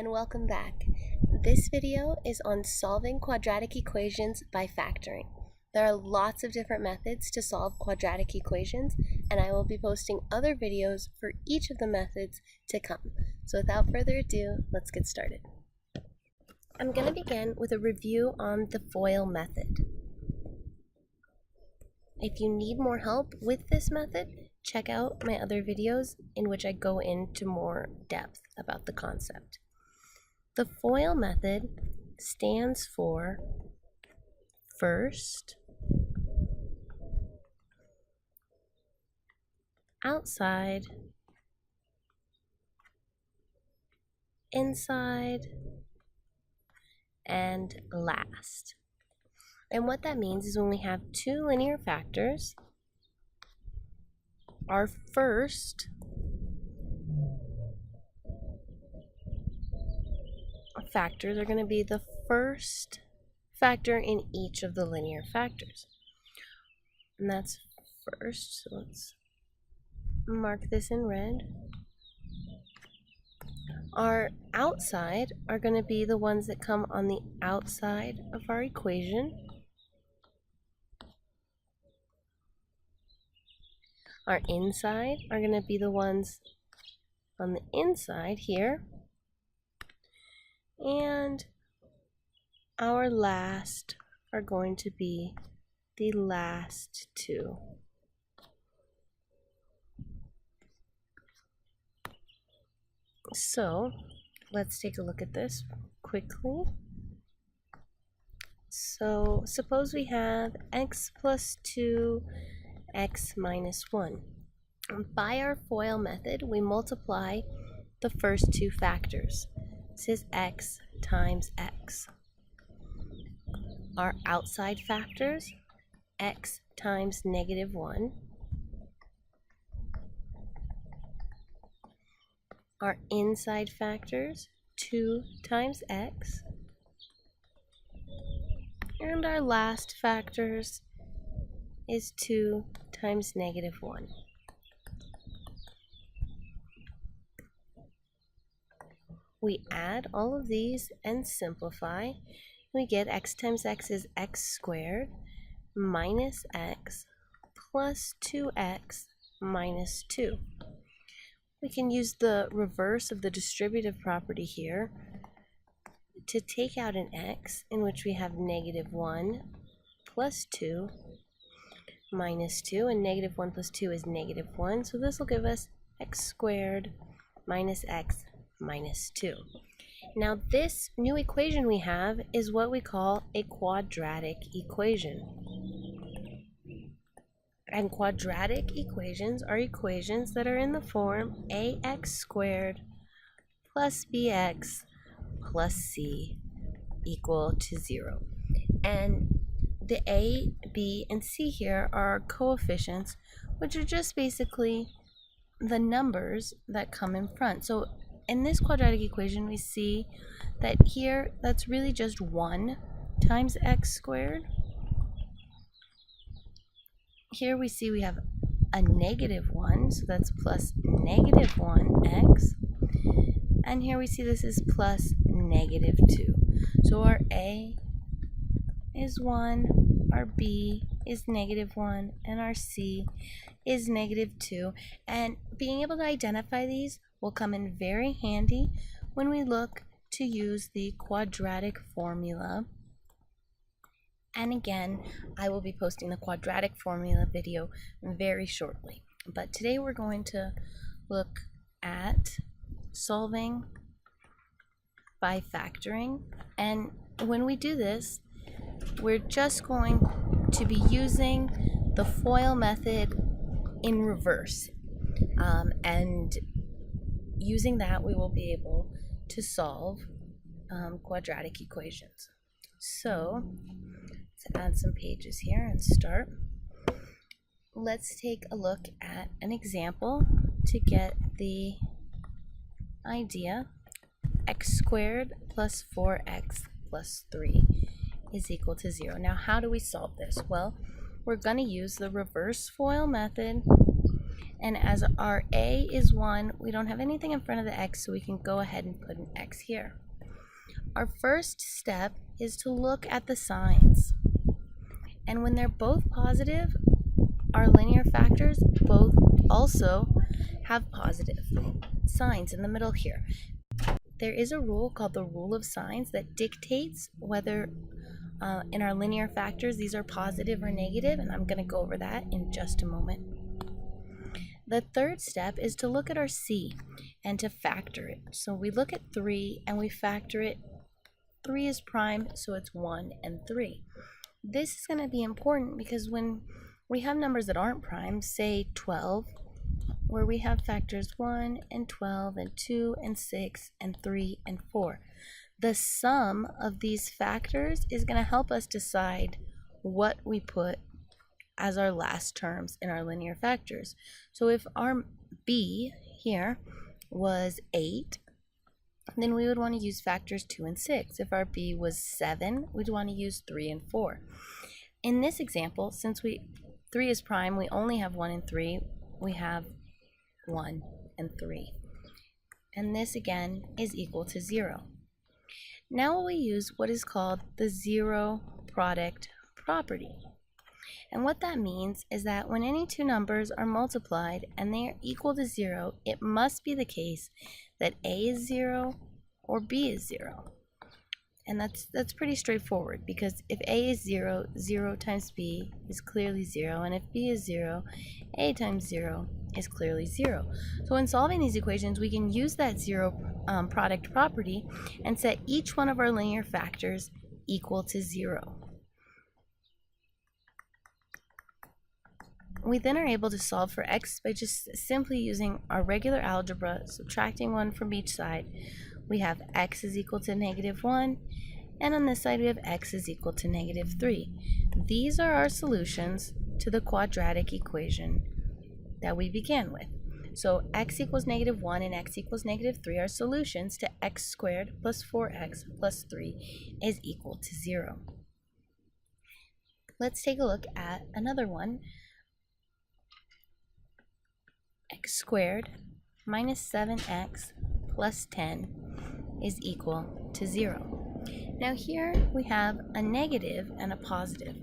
and welcome back. This video is on solving quadratic equations by factoring. There are lots of different methods to solve quadratic equations, and I will be posting other videos for each of the methods to come. So without further ado, let's get started. I'm going to begin with a review on the FOIL method. If you need more help with this method, check out my other videos in which I go into more depth about the concept. The FOIL method stands for first, outside, inside, and last. And what that means is when we have two linear factors, our first factors are going to be the first factor in each of the linear factors. And that's first, so let's mark this in red. Our outside are going to be the ones that come on the outside of our equation. Our inside are going to be the ones on the inside here. And our last are going to be the last two. So let's take a look at this quickly. So suppose we have x plus 2, x minus 1. By our FOIL method, we multiply the first two factors. This is x times x. Our outside factors, x times negative 1. Our inside factors, 2 times x. And our last factors is 2 times negative 1. We add all of these and simplify. We get x times x is x squared minus x plus 2x minus 2. We can use the reverse of the distributive property here to take out an x, in which we have negative 1 plus 2 minus 2, and negative 1 plus 2 is negative 1, so this will give us x squared minus x minus 2. Now this new equation we have is what we call a quadratic equation. And quadratic equations are equations that are in the form ax squared plus bx plus c equal to 0. And the a, b, and c here are coefficients, which are just basically the numbers that come in front. So in this quadratic equation, we see that here, that's really just 1 times x squared. Here we see we have a negative 1, so that's plus negative 1x. And here we see this is plus negative 2. So our a is 1, our b is negative 1, and our c is negative 2. And being able to identify these will come in very handy when we look to use the quadratic formula. And again, I will be posting the quadratic formula video very shortly. But today we're going to look at solving by factoring. And when we do this, we're just going to be using the FOIL method in reverse. And using that, we will be able to solve quadratic equations. So let's add some pages here and start. Let's take a look at an example to get the idea. X squared plus 4x plus 3 is equal to 0. Now, how do we solve this? Well, we're going to use the reverse FOIL method, And as our a is 1, we don't have anything in front of the x, so we can go ahead and put an x here. Our first step is to look at the signs. And when they're both positive, our linear factors both also have positive signs in the middle here. There is a rule called the rule of signs that dictates whether in our linear factors these are positive or negative, and I'm going to go over that in just a moment. The third step is to look at our c and to factor it. So we look at 3 and we factor it. 3 is prime, so it's 1 and 3. This is going to be important because when we have numbers that aren't prime, say 12, where we have factors 1 and 12 and 2 and 6 and 3 and 4. The sum of these factors is going to help us decide what we put as our last terms in our linear factors. So if our b here was 8, then we would want to use factors 2 and 6. If our b was 7, we'd want to use 3 and 4. In this example, since 3 is prime, we only have 1 and 3. We have 1 and 3. And this again is equal to 0. Now we use what is called the zero product property. And what that means is that when any two numbers are multiplied and they are equal to 0, it must be the case that a is 0 or b is 0. And that's pretty straightforward, because if a is 0, 0 times b is clearly 0, and if b is 0, a times 0 is clearly 0. So in solving these equations, we can use that zero product property and set each one of our linear factors equal to 0. We then are able to solve for x by just simply using our regular algebra, subtracting 1 from each side. We have x is equal to -1, and on this side we have x is equal to -3. These are our solutions to the quadratic equation that we began with. So x equals -1 and x equals -3 are solutions to x squared plus 4x plus 3 is equal to 0. Let's take a look at another one. X squared minus 7x plus 10 is equal to 0. Now here we have a negative and a positive.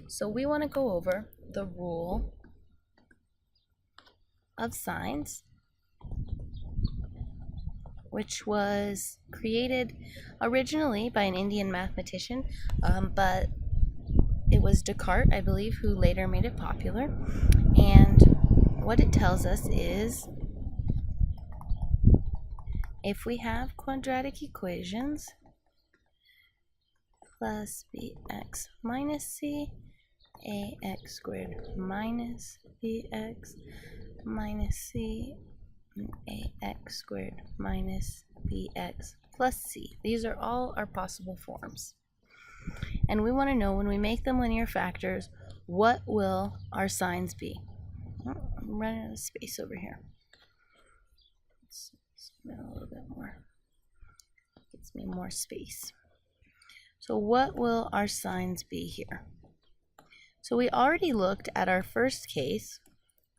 So we want to go over the rule of signs, which was created originally by an Indian mathematician, but it was Descartes, I believe, who later made it popular. And what it tells us is if we have quadratic equations, plus bx minus c, ax squared minus bx minus c, ax squared minus bx plus c. These are all our possible forms. And we want to know, when we make them linear factors, what will our signs be? I'm running out of space over here. Let's spin a little bit more. Gives me more space. So what will our signs be here? So we already looked at our first case,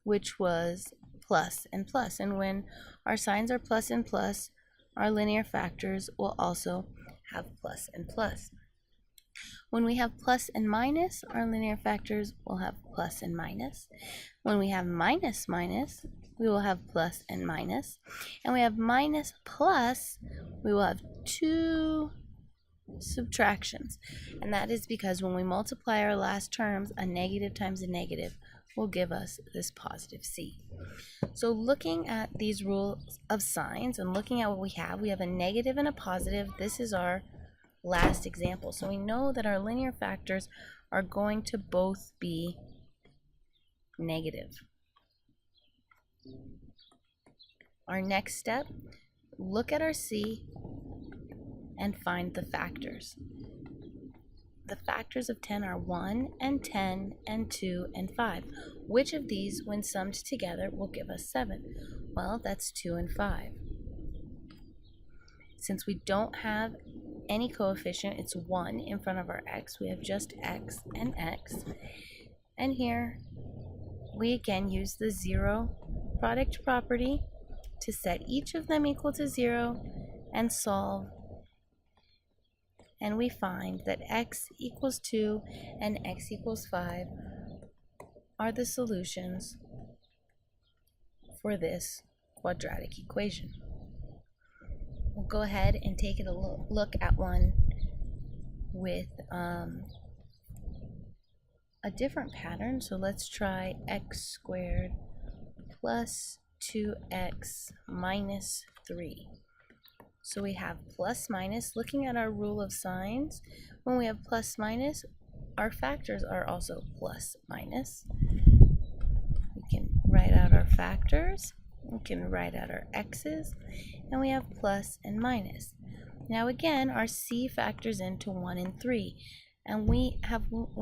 which was plus and plus. And when our signs are plus and plus, our linear factors will also have plus and plus. When we have plus and minus, our linear factors will have plus and minus. When we have minus minus, we will have plus and minus. And we have minus plus, we will have two subtractions. And that is because when we multiply our last terms, a negative times a negative will give us this positive c. So looking at these rules of signs and looking at what we have a negative and a positive. This is our last example. So we know that our linear factors are going to both be negative. Our next step, look at our c and find the factors. The factors of 10 are 1 and 10 and 2 and 5. Which of these, when summed together, will give us 7? Well, that's 2 and 5. Since we don't have any coefficient, it's 1 in front of our x. We have just x and x. And here, we again use the zero product property to set each of them equal to 0 and solve. And we find that x equals 2 and x equals 5 are the solutions for this quadratic equation. We'll go ahead and take a look at one with a different pattern. So let's try x squared plus 2x minus 3. So we have plus minus. Looking at our rule of signs, when we have plus minus, our factors are also plus minus. We can write out our factors, we can write out our x's, and we have plus and minus. Now again, our c factors into 1 and 3, and we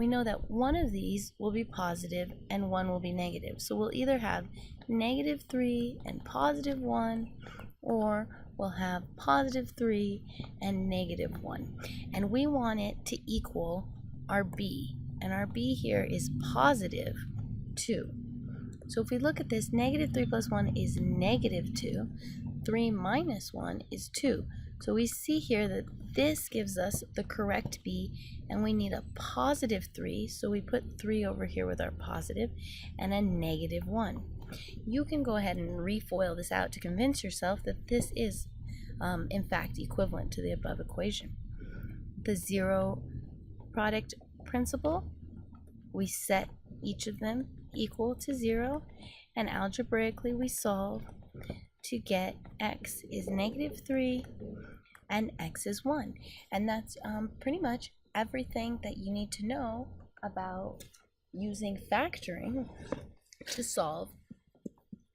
know that one of these will be positive and one will be negative. So we'll either have negative 3 and positive 1, or we'll have positive 3 and negative 1. And we want it to equal our b, and our b here is positive 2. So if we look at this, negative 3 plus 1 is negative 2. 3 minus 1 is 2. So we see here that this gives us the correct b, and we need a positive 3. So we put 3 over here with our positive, and a negative 1. You can go ahead and refoil this out to convince yourself that this is, in fact, equivalent to the above equation. The zero product principle, we set each of them equal to 0, and algebraically we solve to get x is negative 3 and x is 1. And that's pretty much everything that you need to know about using factoring to solve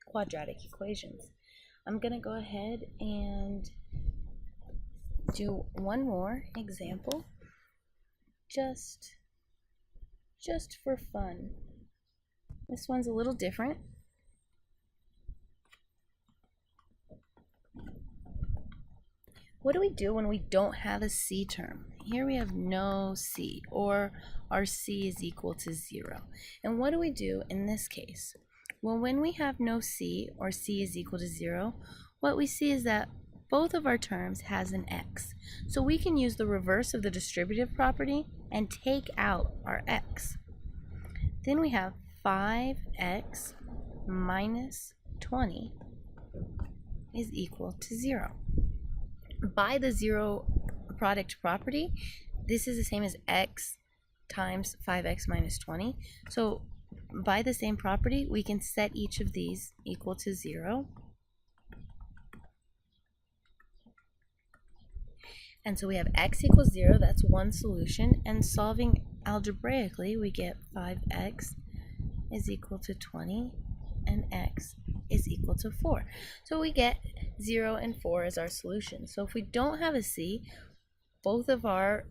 quadratic equations. I'm going to go ahead and do one more example just for fun. This one's a little different. What do we do when we don't have a c term? Here we have no c, or our c is equal to 0. And what do we do in this case? Well, when we have no c, or c is equal to 0, what we see is that both of our terms has an x. So we can use the reverse of the distributive property and take out our x. Then we have 5x minus 20 is equal to 0. By the zero product property, this is the same as x times 5x minus 20. So by the same property, we can set each of these equal to 0. And so we have x equals 0, that's one solution, and solving algebraically, we get 5x is equal to 20, and x is equal to 4. So we get 0 and 4 as our solution. So if we don't have a c, both of our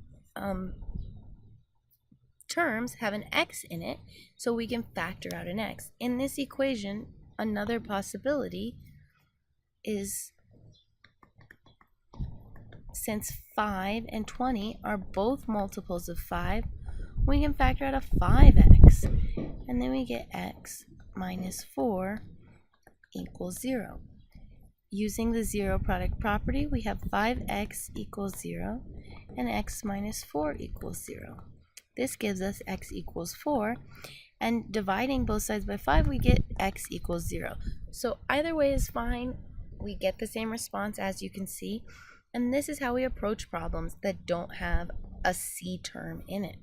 terms have an x in it, so we can factor out an x. In this equation, another possibility is, since 5 and 20 are both multiples of 5, we can factor out a 5x, and then we get x minus 4 equals 0. Using the zero product property, we have 5x equals 0 and x minus 4 equals 0. This gives us x equals 4, and dividing both sides by 5, we get x equals 0. So either way is fine. We get the same response, as you can see, and this is how we approach problems that don't have a c term in it.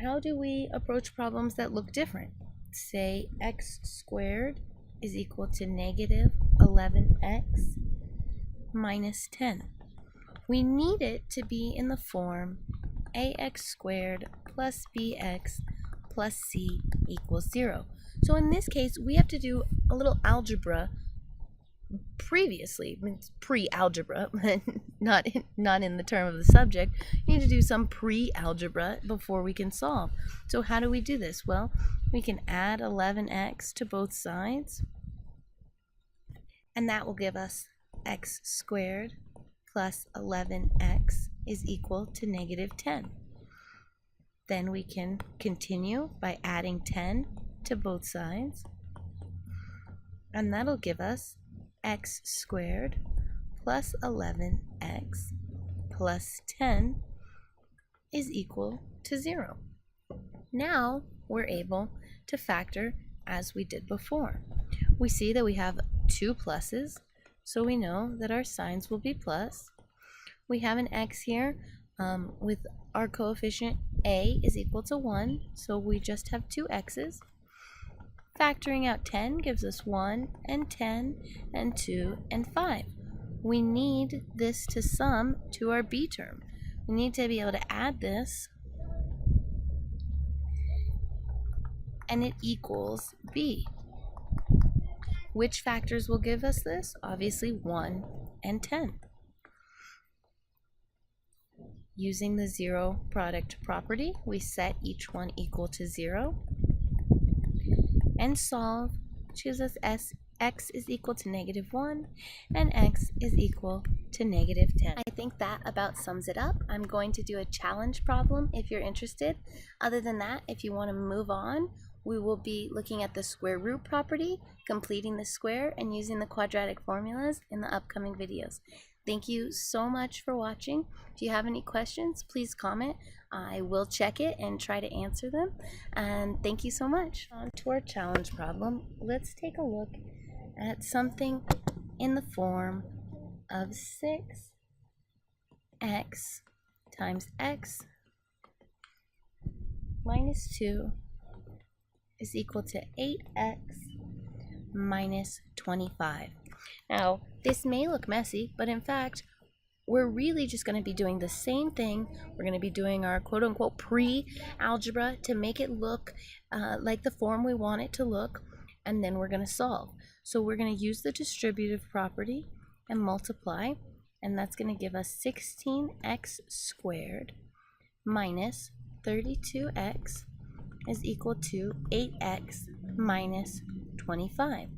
How do we approach problems that look different? Say x squared is equal to negative 11x minus 10. We need it to be in the form ax squared plus bx plus c equals 0. So in this case, we have to do a little algebra previously, pre-algebra, not in the term of the subject. You need to do some pre-algebra before we can solve. So how do we do this? Well, we can add 11x to both sides, and that will give us x squared plus 11x is equal to negative 10. Then we can continue by adding 10 to both sides, and that'll give us x squared plus 11x plus 10 is equal to 0. Now we're able to factor as we did before. We see that we have two pluses, so we know that our signs will be plus. We have an x here with our coefficient a is equal to 1, so we just have two x's. Factoring out 10 gives us 1 and 10 and 2 and 5. We need this to sum to our b term. We need to be able to add this, and it equals b. Which factors will give us this? Obviously 1 and 10. Using the zero product property, we set each one equal to 0 and solve. Choose us x is equal to -1 and x is equal to -10. I think that about sums it up. I'm going to do a challenge problem if you're interested. Other than that, if you want to move on, we will be looking at the square root property, completing the square, and using the quadratic formulas in the upcoming videos. Thank you so much for watching. If you have any questions, please comment. I will check it and try to answer them. And thank you so much. On to our challenge problem. Let's take a look at something in the form of 6x times x minus 2 is equal to 8x minus 25. Now, this may look messy, but in fact, we're really just going to be doing the same thing. We're going to be doing our quote-unquote pre-algebra to make it look like the form we want it to look, and then we're going to solve. So we're going to use the distributive property and multiply, and that's going to give us 16x squared minus 32x is equal to 8x minus 25.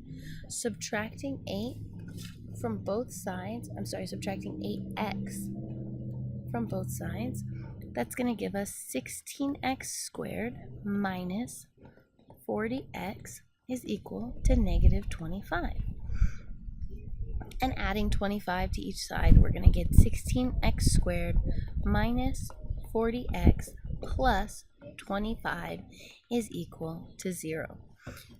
Subtracting 8 from both sides, subtracting 8x from both sides, that's going to give us 16x squared minus 40x is equal to -25. And adding 25 to each side, we're going to get 16x squared minus 40x plus 25 is equal to 0.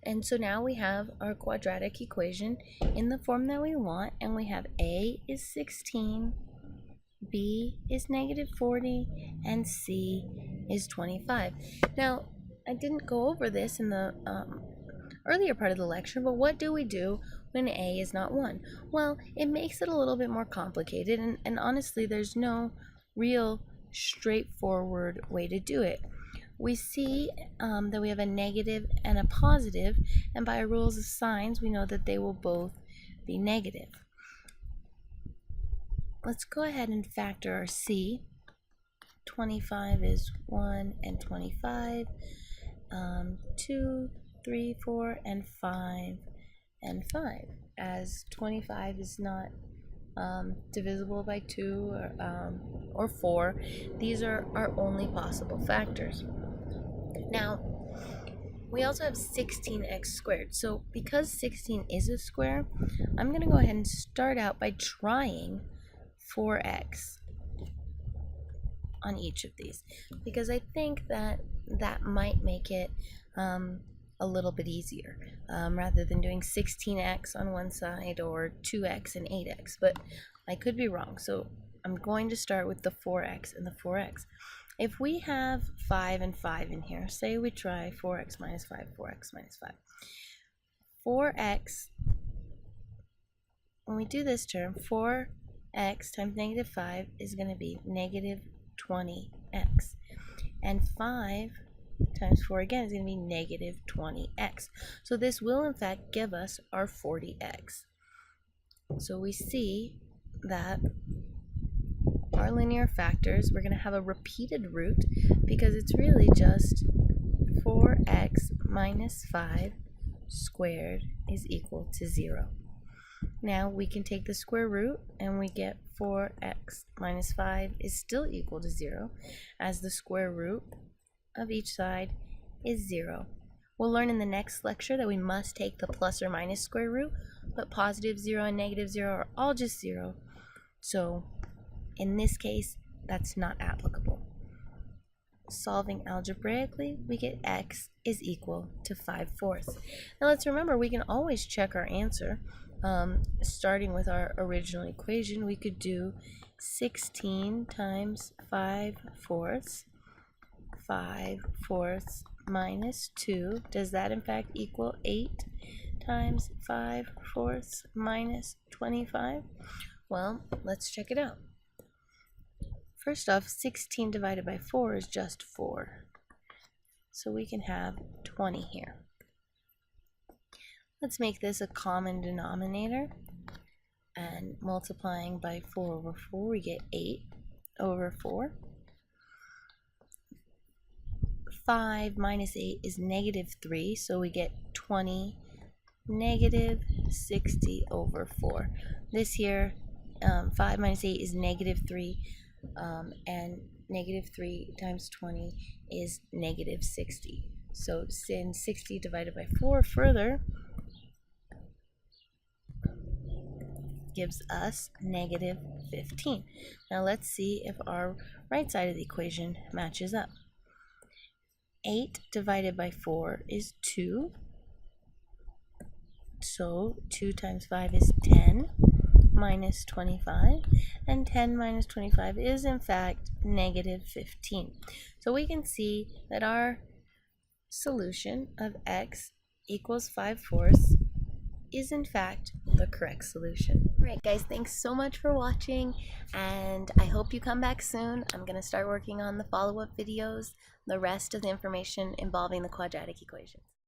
And so now we have our quadratic equation in the form that we want, and we have a is 16, b is -40, and c is 25. Now, I didn't go over this in the earlier part of the lecture, but what do we do when a is not 1? Well, it makes it a little bit more complicated, and honestly, there's no real straightforward way to do it. We see that we have a negative and a positive, and by rules of signs, we know that they will both be negative. Let's go ahead and factor our c. 25 is 1 and 25, 2, 3, 4, and 5, and 5. As 25 is not divisible by 2 or 4, these are our only possible factors. Now, we also have 16x squared. So because 16 is a square, I'm going to go ahead and start out by trying 4x on each of these, because I think that might make it a little bit easier rather than doing 16x on one side or 2x and 8x, but I could be wrong. So I'm going to start with the 4x and the 4x. If we have 5 and 5 in here, say we try 4x minus 5, 4x minus 5. 4x, when we do this term, 4x times -5 is going to be -20x. And 5 times 4 again is going to be -20x. So this will in fact give us our 40x. So we see that our linear factors, we're going to have a repeated root because it's really just 4x minus 5 squared is equal to 0. Now we can take the square root and we get 4x minus 5 is still equal to 0, as the square root of each side is 0. We'll learn in the next lecture that we must take the plus or minus square root, but positive 0 and negative 0 are all just 0. So in this case, that's not applicable. Solving algebraically, we get x is equal to 5/4. Now let's remember, we can always check our answer. Starting with our original equation, we could do 16 times 5/4. 5/4 minus 2. Does that in fact equal 8 times 5/4 minus 25? Well, let's check it out. First off, 16 divided by 4 is just 4. So we can have 20 here. Let's make this a common denominator. And multiplying by 4 over 4, we get 8 over 4. 5 minus 8 is negative 3, so we get 20 negative 60 over 4. This here, 5 minus 8 is negative 3. And negative 3 times 20 is negative 60. So since 60 divided by 4 further gives us negative 15. Now let's see if our right side of the equation matches up. 8 divided by 4 is 2. So 2 times 5 is 10. Minus 25, and 10 minus 25 is in fact negative 15. So we can see that our solution of x equals 5/4 is in fact the correct solution. Alright guys, thanks so much for watching, and I hope you come back soon. I'm going to start working on the follow-up videos, the rest of the information involving the quadratic equations.